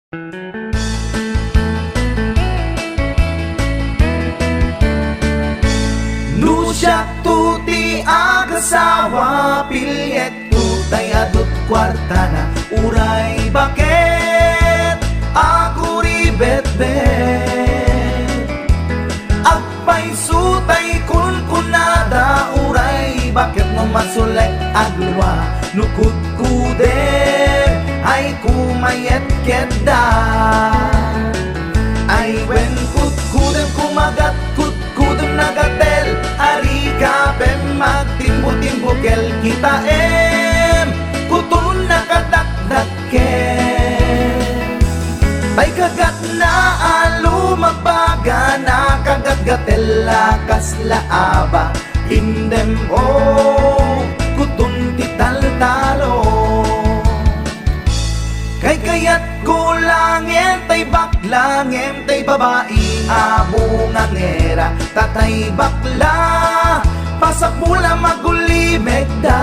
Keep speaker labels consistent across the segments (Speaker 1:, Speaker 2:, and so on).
Speaker 1: Nusyak tuti agasawa pilyet tutay adut kwarta na uray bakit ako ribet-bet agpay sutay kunkunada uray bakit no masulay agluwa nukut kuder ay kumayet kedda ay wen kutkudem kumagat kutkudem nagatel ari kapem magtimbo-timbokel kita kutun nakadakdakel ay kagat na alumabaga na kagat-gatel lakas laaba indem kutun tital-talo kay kayat kulangin tay baklangin tay babae abong angera tatay bakla pasak mula magulimeg da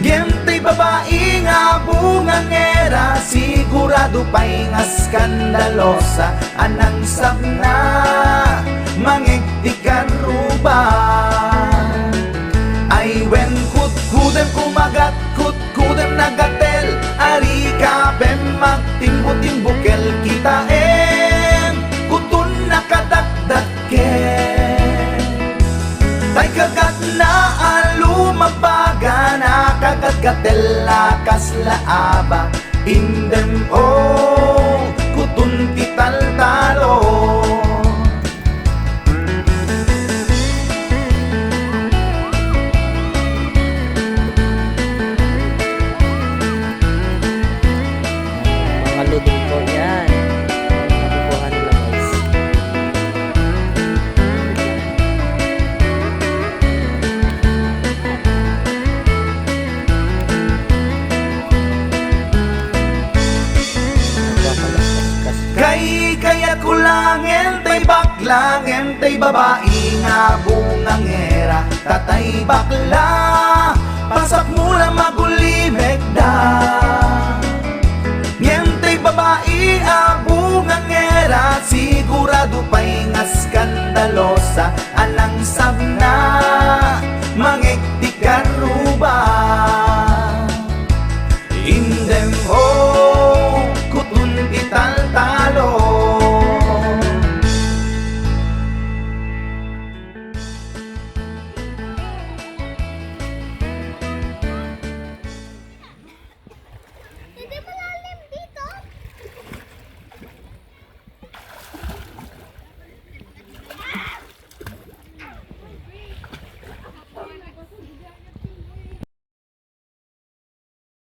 Speaker 1: gentay babae abong angera sigurado pa'y nga skandalosa anang sabna mangigtikan ruban ay wen kutkudem kumagat kutkudem nagatel ari kapem magtimbo-timbokel kita kutun nakadakdakel tay kagat na alumabaga na kagat-gatel lakas laaba indem kutun tital-talo
Speaker 2: Ludupo yan. Nabubuhan nila guys.
Speaker 1: Kaya kulangin tay baklangin tay babae nga bungangera tatay bakla pasak mula magulimeg da ngentay babae abungangera sigurado pa'y nga skandalosa anang sabna